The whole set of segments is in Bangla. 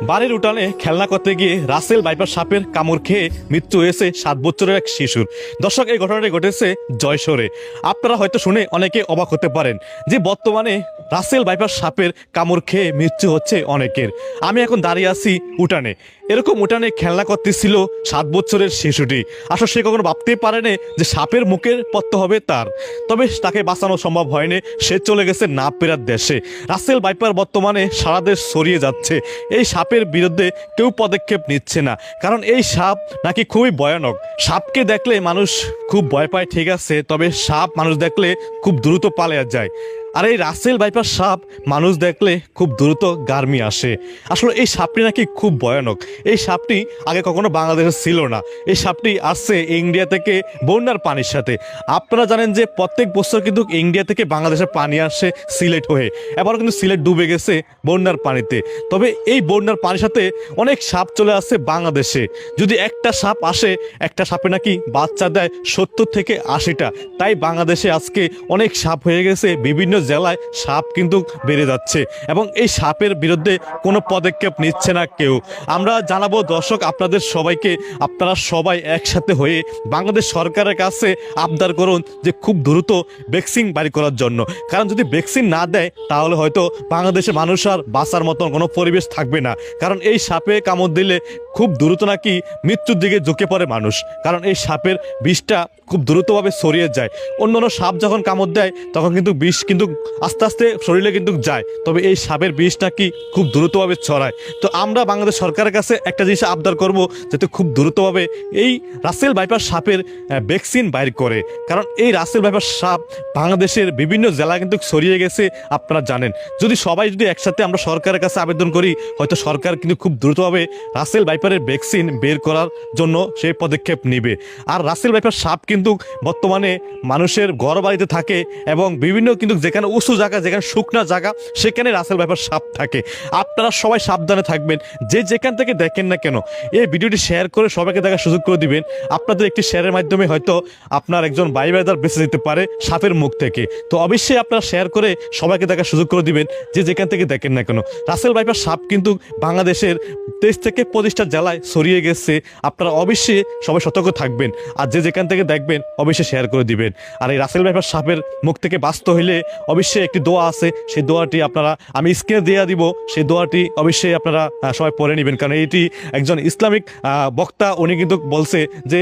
বাড়ির উঠানে খেলনা করতে গিয়ে রাসেল ভাইপার সাপের কামড় খেয়ে মৃত্যু হয়েছে 7 বছরের এক শিশুর। দর্শক, এই ঘটনাটি ঘটেছে যশোরে। আপনারা হয়তো শুনে অনেকে অবাক হতে পারেন যে বর্তমানে রাসেল ভাইপার সাপের কামড় খেয়ে মৃত্যু হচ্ছে অনেকের। আমি এখন দাঁড়িয়ে আছি উঠানে। এরকম উঠানে খেলনা করতেছিল 7 বছরের শিশুটি। আসলে সে কখনো ভাবতেই পারেনি যে সাপের মুখের পড়তে হবে তার। তবে তাকে বাঁচানো সম্ভব হয়নি, সে চলে গেছে না ফেরার দেশে। রাসেল ভাইপার বর্তমানে সারা দেশ ছড়িয়ে যাচ্ছে। এই সাপের বিরুদ্ধে কেউ পদক্ষেপ নিচ্ছে না, কারণ এই সাপ নাকি খুবই ভয়ানক। সাপকে দেখলে মানুষ খুব ভয় পায়, ঠিক আছে, তবে সাপ মানুষ দেখলে খুব দ্রুত পালিয়ে যায়। আর এই রাসেল ভাইপার সাপ মানুষ দেখলে খুব দ্রুত গার্মি আসে। আসলে এই সাপটি নাকি খুব ভয়ানক। এই সাপটি আগে কখনো বাংলাদেশে ছিল না। এই সাপটি আসছে ইন্ডিয়া থেকে বন্যার পানির সাথে। আপনারা জানেন যে প্রত্যেক বছর কিন্তু ইন্ডিয়া থেকে বাংলাদেশে পানি আসে সিলেট হয়ে। এবারও কিন্তু সিলেট ডুবে গেছে বন্যার পানিতে। তবে এই বন্যার পানির সাথে অনেক সাপ চলে আসছে বাংলাদেশে। যদি একটা সাপ আসে, একটা সাপে নাকি বাচ্চা দেয় 70 থেকে 80টা। তাই বাংলাদেশে আজকে অনেক সাপ হয়ে গেছে। বিভিন্ন জেলায় সাপ কিন্তু বেড়ে যাচ্ছে এবং এই সাপের বিরুদ্ধে কোনো পদক্ষেপ নিচ্ছে না কেউ। আমরা জানাবো দর্শক আপনাদের সবাইকে, আপনারা সবাই একসাথে হয়ে বাংলাদেশ সরকারের কাছে আবদার করুন যে খুব দ্রুত ভ্যাকসিন বাড়ি করার জন্য। কারণ যদি ভ্যাকসিন না দেয় তাহলে হয়তো বাংলাদেশের মানুষ আর বাঁচার মতন কোনো পরিবেশ থাকবে না। কারণ এই সাপে কামড় দিলে খুব দ্রুত নাকি মৃত্যুর দিকে ঝুঁকে পড়ে মানুষ। কারণ এই সাপের বিষটা খুব দ্রুতভাবে ছড়িয়ে যায়। অন্যান্য সাপ যখন কামড় দেয় তখন কিন্তু বিষ কিন্তু আস্তে আস্তে শরীরে কিন্তু যায়, তবে এই সাপের বিষ নাকি খুব দ্রুতভাবে ছড়ায়। তো আমরা বাংলাদেশ সরকারের কাছে একটা জিনিস আবদার করব, যাতে খুব দ্রুতভাবে এই রাসেল ভাইপার সাপের ভ্যাকসিন বাইর করে। কারণ এই রাসেল ভাইপার সাপ বাংলাদেশের বিভিন্ন জেলা কিন্তু ছড়িয়ে গেছে, আপনারা জানেন। যদি সবাই যদি একসাথে আমরা সরকারের কাছে আবেদন করি, হয়তো সরকার কিন্তু খুব দ্রুতভাবে রাসেল ভাইপারের ভ্যাকসিন বের করার জন্য সেই পদক্ষেপ নেবে। আর রাসেল ভাইপার সাপ কিন্তু বর্তমানে মানুষের ঘর বাড়িতে থাকে এবং বিভিন্ন কিন্তু যেখানে উঁচু জায়গা, যেখানে শুকনো জায়গা, সেখানে রাসেল ভাইপার সাপ থাকে। আপনারা সবাই সাবধানে থাকবেন, যে যেখান থেকে দেখেন না কেন। এই ভিডিওটি শেয়ার করে সবাইকে দেখার সুযোগ করে দিবেন। আপনাদের একটি শেয়ারের মাধ্যমে হয়তো আপনার একজন ভাই ব্রাদার বেঁচে যেতে পারে সাপের মুখ থেকে। তো অবশ্যই আপনারা শেয়ার করে সবাইকে দেখার সুযোগ করে দিবেন, যে যেখান থেকে দেখেন না কেন। রাসেল ভাইপার সাপ কিন্তু বাংলাদেশের 23 থেকে 25টা জেলায় ছড়িয়ে গেছে। আপনারা অবশ্যই সবাই সতর্ক থাকবেন, আর যে যেখান থেকে দেখবেন অবশ্যই শেয়ার করে দিবেন। আর এই রাসেল ভাইপার সাপের মুখ থেকে বাঁচতে হইলে অবশ্যই একটি দোয়া আছে, সেই দোয়াটি আপনারা আমি স্ক্রিনে দিয়ে দিব। সেই দোয়াটি অবশ্যই আপনারা সবাই পড়ে নেবেন, কারণ এটি একজন ইসলামিক বক্তা, উনি কিন্তু বলছে যে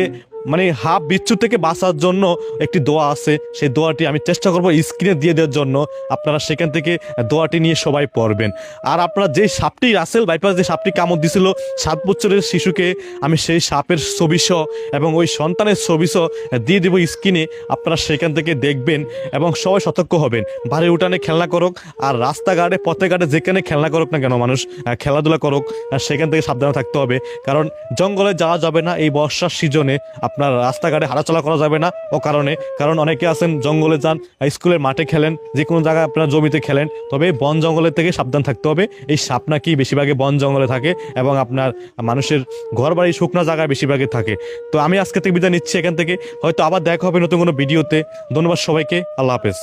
মানে হাফ বিচ্ছু থেকে বাঁচার জন্য একটি দোয়া আছে। সেই দোয়াটি আমি চেষ্টা করবো স্ক্রিনে দিয়ে দেওয়ার জন্য। আপনারা সেখান থেকে দোয়াটি নিয়ে সবাই পড়বেন। আর আপনারা যে সাপটি রাসেল ভাইপার যে সাপটি কামড় দিছিল 7 বছরের শিশুকে, আমি সেই সাপের ছবিসহ এবং ওই সন্তানের ছবিসহ দিয়ে দেবো স্ক্রিনে। আপনারা সেখান থেকে দেখবেন এবং সবাই সতর্ক হবেন। বাড়ির উঠানে খেলনা করুক আর রাস্তাঘাটে পথে ঘাটে যেখানে খেলনা করুক না কেন, মানুষ খেলাধুলা করুক, সেখান থেকে সাবধানে থাকতে হবে। কারণ জঙ্গলে যাওয়া যাবে না এই বর্ষার সিজনে। আপনার রাস্তাঘাটে হাঁটাচলা করা যাবে না ও কারণ অনেকে আছেন জঙ্গলে যান, স্কুলের মাঠে খেলেন, যে কোনো জায়গায় আপনার জমিতে খেলেন, তবে বন জঙ্গলের থেকে সাবধান থাকতে হবে। এই সাপ নাকি বেশিরভাগে বন জঙ্গলে থাকে এবং আপনার মানুষের ঘর বাড়ি শুকনো জায়গায় বেশিরভাগে থাকে। তো আমি আজকে থেকে বিদায় নিচ্ছি এখান থেকে, হয়তো আবার দেখা হবে নতুন কোনো ভিডিওতে। ধন্যবাদ সবাইকে, আল্লাহ হাফেজ।